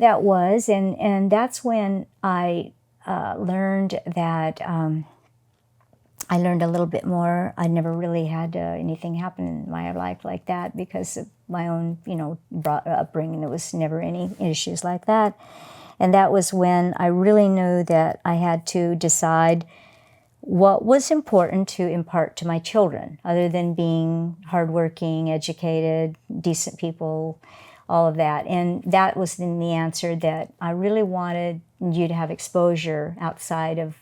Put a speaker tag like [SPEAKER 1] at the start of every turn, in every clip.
[SPEAKER 1] That was, and that's when I learned that I learned a little bit more. I never really had anything happen in my life like that because of my own, upbringing. There was never any issues like that. And that was when I really knew that I had to decide what was important to impart to my children, other than being hardworking, educated, decent people, all of that. And that was then the answer, that I really wanted you to have exposure outside of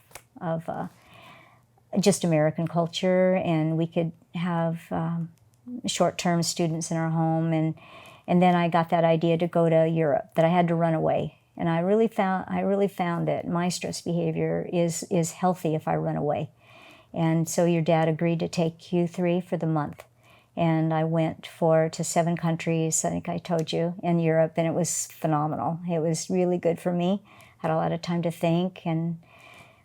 [SPEAKER 1] just American culture, and we could have short-term students in our home. And then I got that idea to go to Europe, that I had to run away. And I really found that my stress behavior is healthy if I run away. And so your dad agreed to take you three for the month. And I went to 7 countries, I think I told you, in Europe, and it was phenomenal. It was really good for me. Had a lot of time to think and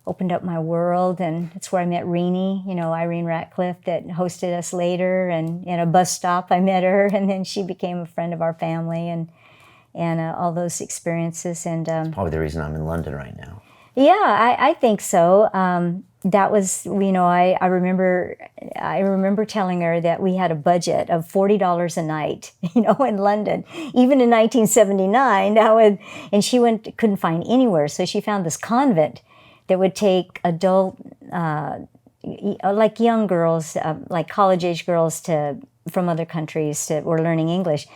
[SPEAKER 1] opened up my world, and it's where I met Renee, Irene Ratcliffe, that hosted us later, and in a bus stop I met her, and then she became a friend of our family, and all those experiences. And
[SPEAKER 2] probably the reason I'm in London right now.
[SPEAKER 1] Yeah, I think so. That was, I remember telling her that we had a budget of $40 a night, in London, even in 1979. And she couldn't find anywhere, so she found this convent that would take adult, like young girls, like college-age girls from other countries were learning English.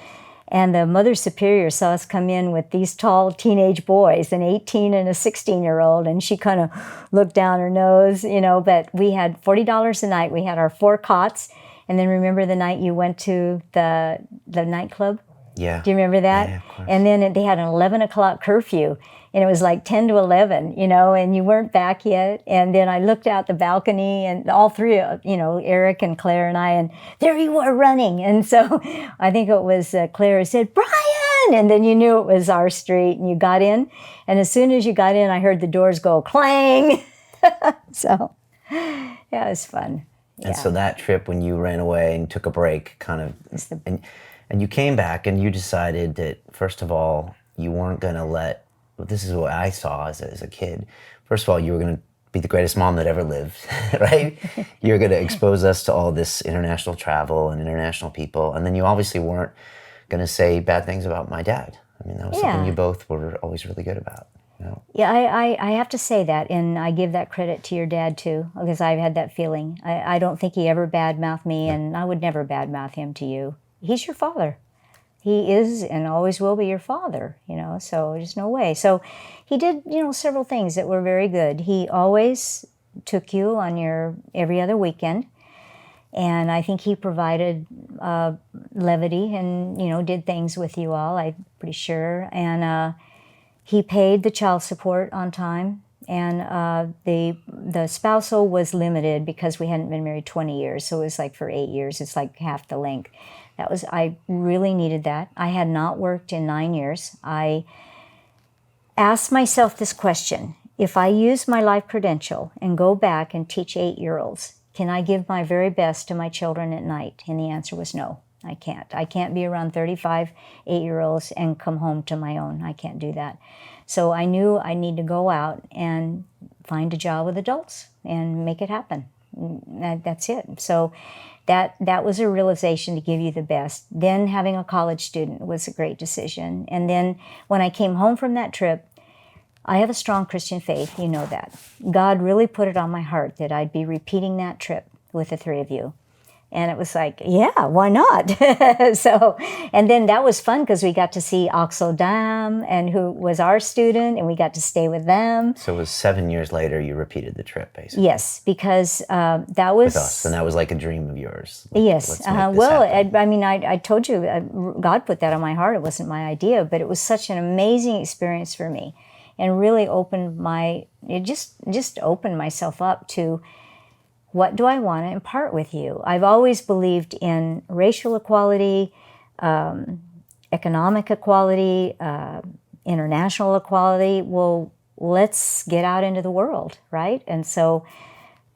[SPEAKER 1] And the Mother Superior saw us come in with these tall teenage boys, an 18 and a 16-year-old, and she kind of looked down her nose, but we had $40 a night. We had our 4 cots. And then remember the night you went to the nightclub?
[SPEAKER 2] Yeah.
[SPEAKER 1] Do you remember that?
[SPEAKER 2] Yeah, of course.
[SPEAKER 1] And then they had an 11 o'clock curfew, and it was like 10 to 11, and you weren't back yet. And then I looked out the balcony, and all three, Eric and Claire and I, and there you were running. And so I think it was Claire who said, "Brian!" And then you knew it was our street, and you got in. And as soon as you got in, I heard the doors go clang. So, yeah, it was fun.
[SPEAKER 2] And so that trip, when you ran away and took a break, kind of, and you came back and you decided that, first of all, you weren't going to this is what I saw as a kid. First of all, you were going to be the greatest mom that ever lived, right? You were going to expose us to all this international travel and international people. And then you obviously weren't going to say bad things about my dad. I mean, that was something you both were always really good about.
[SPEAKER 1] Yeah, I have to say that, and I give that credit to your dad too, because I've had that feeling. I don't think he ever badmouthed me, and I would never badmouth him to you. He's your father. He is and always will be your father, so there's no way. So he did, several things that were very good. He always took you on your every other weekend, and I think he provided levity and, did things with you all, I'm pretty sure. And he paid the child support on time, and the spousal was limited because we hadn't been married 20 years, so it was like for 8 years. It's like half the length. I really needed that. I had not worked in 9 years. I asked myself this question: if I use my life credential and go back and teach 8-year-olds, can I give my very best to my children at night? And the answer was no, I can't. I can't be around 35 8-year-olds and come home to my own. I can't do that. So I knew I need to go out and find a job with adults and make it happen. That's it. So that was a realization to give you the best. Then having a college student was a great decision. And then when I came home from that trip, I have a strong Christian faith, you know that. God really put it on my heart that I'd be repeating that trip with the 3 of you. And it was like, yeah, why not? So, and then that was fun because we got to see Axel Dam, and who was our student, and we got to stay with them.
[SPEAKER 2] So it was 7 years later you repeated the trip, basically.
[SPEAKER 1] Yes, because that was...
[SPEAKER 2] With us, and that was like a dream of yours.
[SPEAKER 1] Yes. Well, I told you, God put that on my heart. It wasn't my idea, but it was such an amazing experience for me, and really opened just opened myself up to, what do I want to impart with you? I've always believed in racial equality, economic equality, international equality. Well, let's get out into the world, right? And so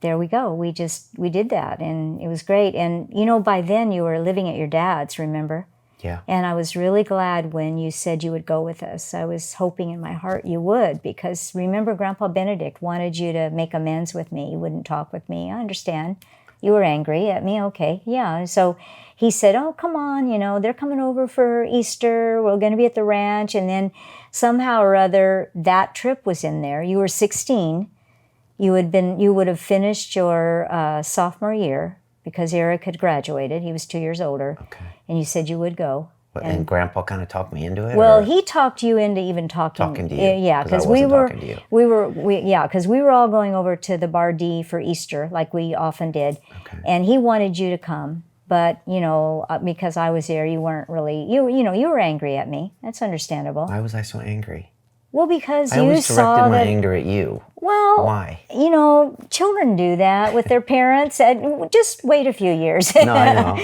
[SPEAKER 1] there we go. We did that, and it was great. And, by then you were living at your dad's, remember?
[SPEAKER 2] Yeah.
[SPEAKER 1] And I was really glad when you said you would go with us. I was hoping in my heart you would, because remember, Grandpa Benedict wanted you to make amends with me. You wouldn't talk with me. I understand. You were angry at me. Okay, yeah. So he said, oh, come on, they're coming over for Easter. We're going to be at the ranch. And then somehow or other, that trip was in there. You were 16. You would have finished your sophomore year, because Eric had graduated. He was 2 years older.
[SPEAKER 2] Okay.
[SPEAKER 1] And you said you would go.
[SPEAKER 2] And Grandpa kind of talked me into it?
[SPEAKER 1] Well,
[SPEAKER 2] or?
[SPEAKER 1] he talked you into even talking
[SPEAKER 2] to you.
[SPEAKER 1] Yeah, because we were all going over to the Bar D for Easter, like we often did.
[SPEAKER 2] Okay.
[SPEAKER 1] And he wanted you to come, but because I was there, you weren't really you were angry at me. That's understandable.
[SPEAKER 2] Why was I so angry?
[SPEAKER 1] Well, because
[SPEAKER 2] I
[SPEAKER 1] you
[SPEAKER 2] always
[SPEAKER 1] saw
[SPEAKER 2] directed my
[SPEAKER 1] that.
[SPEAKER 2] anger at you.
[SPEAKER 1] Well,
[SPEAKER 2] why?
[SPEAKER 1] Children do that with their parents. Just wait a few years.
[SPEAKER 2] No, I know.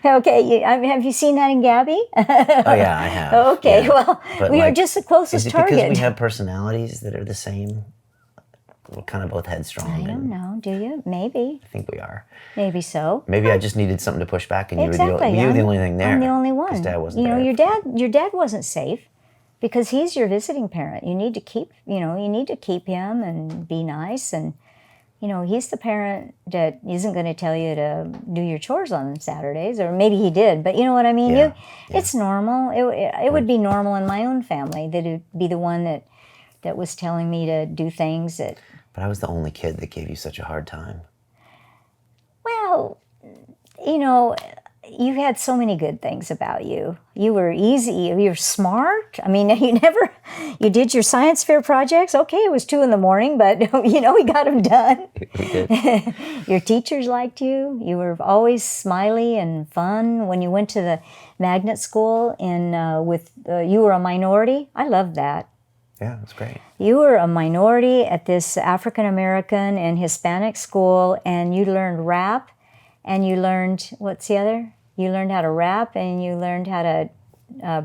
[SPEAKER 1] Have you seen that in Gabby?
[SPEAKER 2] Oh yeah, I have.
[SPEAKER 1] Okay,
[SPEAKER 2] yeah.
[SPEAKER 1] well,
[SPEAKER 2] But
[SPEAKER 1] we are just the closest
[SPEAKER 2] is it
[SPEAKER 1] target.
[SPEAKER 2] because we have personalities that are the same? We're kind of both headstrong.
[SPEAKER 1] I don't know. Do you? Maybe.
[SPEAKER 2] I think we are.
[SPEAKER 1] Maybe so.
[SPEAKER 2] Maybe I just needed something to push back, and
[SPEAKER 1] Exactly.
[SPEAKER 2] you were the only thing there.
[SPEAKER 1] I'm the only one.
[SPEAKER 2] Because Dad wasn't there.
[SPEAKER 1] Your dad wasn't safe, because he's your visiting parent. You need to keep him and be nice, and he's the parent that isn't going to tell you to do your chores on Saturdays, or maybe he did, but you know what I mean.
[SPEAKER 2] Yeah.
[SPEAKER 1] It's normal. It would be normal in my own family that it'd be the one that was telling me to do things that.
[SPEAKER 2] But I was the only kid that gave you such a hard time.
[SPEAKER 1] Well, you had so many good things about you. You were easy. You were smart. I mean, you did your science fair projects. Okay, it was 2 a.m, but we got them done.
[SPEAKER 2] We did.
[SPEAKER 1] Your teachers liked you. You were always smiley and fun. When you went to the magnet school you were a minority. I loved that.
[SPEAKER 2] Yeah, it was great.
[SPEAKER 1] You were a minority at this African American and Hispanic school, and you learned rap, and you learned, what's the other? You learned how to rap, and you learned how to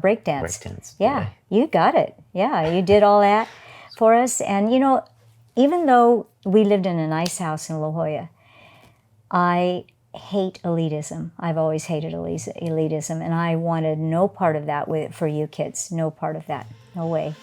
[SPEAKER 1] break dance.
[SPEAKER 2] Break dance.
[SPEAKER 1] Yeah, you got it. Yeah, you did all that for us. And, even though we lived in a nice house in La Jolla, I hate elitism. I've always hated elitism, and I wanted no part of that for you kids. No part of that. No way.